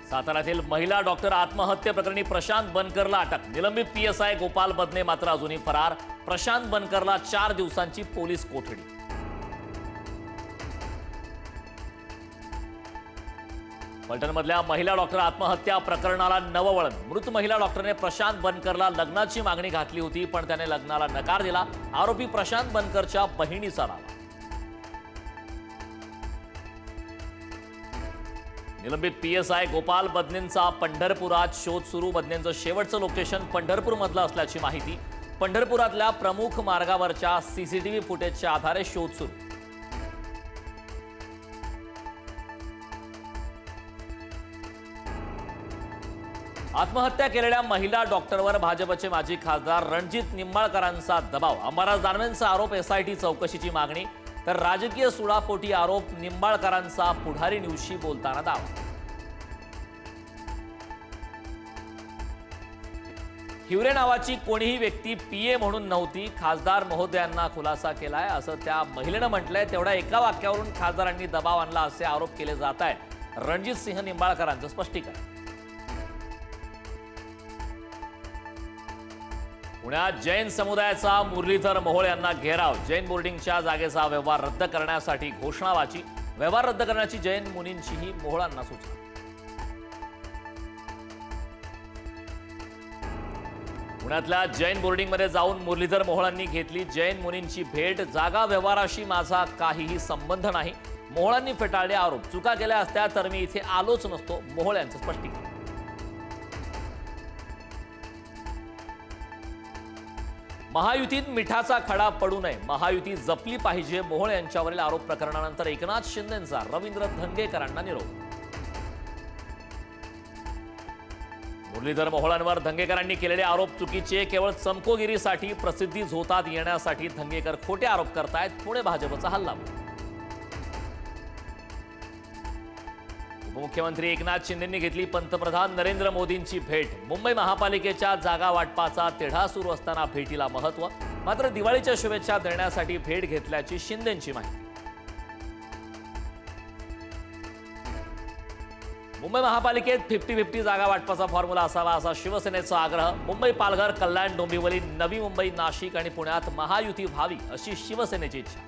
साताऱ्यातील महिला डॉक्टर आत्महत्या प्रकरणी प्रशांत बनकरला अटक। निलंबित पीएसआय गोपाल बदने मात्र अजूनही फरार। प्रशांत बनकरला 4 दिवसांची पोलीस कोठडी। फलटणमधल्या महिला डॉक्टर आत्महत्या प्रकरणाला नवं वळण। मृत महिला डॉक्टरने प्रशांत बनकरला लग्नाची मागणी घातली होती, पण त्याने लग्नाला नकार दिला। आरोपी प्रशांत बनकरच्या बहिणीचा दावा। निलंबित पीएसआय गोपाल बदनेंचा पंढरपुरात शोध सुरू। बदनेंचं शेवटचं लोकेशन पंढरपूरमधलं असल्याची माहिती। पंढरपुरातल्या प्रमुख मार्गावरच्या सीसीटीव्ही फुटेजच्या आधारे शोध सुरू। आत्महत्या केलेल्या महिला डॉक्टरवर भाजपचे माजी खासदार रणजित निंबाळकरांचा दबाव। अंबादास दानवेंचा आरोप, एसआयटी चौकशीची मागणी। तर राजकीय सुडापोटी आरोप, निंबाळकरांचा पुढारी न्यूजशी बोलताना दावा। हिवरे नावाची कोणीही व्यक्ती पीए म्हणून नव्हती, खासदार महोदयांना खुलासा केलाय असं त्या महिलेनं म्हटलंय। तेवढ्या एका वाक्यावरून खासदारांनी दबाव आणला असे आरोप केले जात आहेत। रणजित सिंह निंबाळकरांचं स्पष्टीकरण। पुण्यात जैन समुदायाचा मुरलीधर मोहोळ यांना घेराव। जैन बोर्डिंगच्या जागेचा व्यवहार रद्द करण्यासाठी घोषणाबाजी। व्यवहार रद्द करण्याची जैन मुनींचीही मोहोळांना सूचना। पुण्यातल्या जैन बोर्डिंगमध्ये जाऊन मुरलीधर मोहोळांनी घेतली जैन मुनींची भेट। जागा व्यवहाराशी माझा काहीही संबंध नाही, मोहोळांनी फेटाळले आरोप। चुका केल्या असत्या तर मी इथे आलोच नसतो, मोहोळ यांचं स्पष्टीकरण। महायुतीत मिठाचा खडा पडू नये, महायुती जपली पाहिजे। मोहोळ यांच्यावरील आरोप प्रकरणानंतर एकनाथ शिंदेंचा रवींद्र धंगेकरांना निरोप। मुरलीधर मोहोळांवर धंगेकरांनी केलेले आरोप चुकीचे, केवळ चमकोगिरीसाठी, प्रसिद्धी झोतात येण्यासाठी धंगेकर खोटे आरोप करतायत। पुणे भाजपचा हल्ला। उपमुख्यमंत्री एकनाथ शिंदेंनी घेतली पंतप्रधान नरेंद्र मोदींची भेट। मुंबई महापालिकेच्या जागा वाटपाचा तिढा सुरू असताना भेटीला महत्त्व, मात्र दिवाळीच्या शुभेच्छा देण्यासाठी भेट घेतल्याची शिंदेंची माहिती। मुंबई महापालिकेत 50-50 जागा वाटपाचा फॉर्म्युला असावा असा शिवसेनेचा आग्रह। मुंबई, पालघर, कल्याण, डोंबिवली, नवी मुंबई, नाशिक आणि पुण्यात महायुती व्हावी अशी शिवसेनेची इच्छा।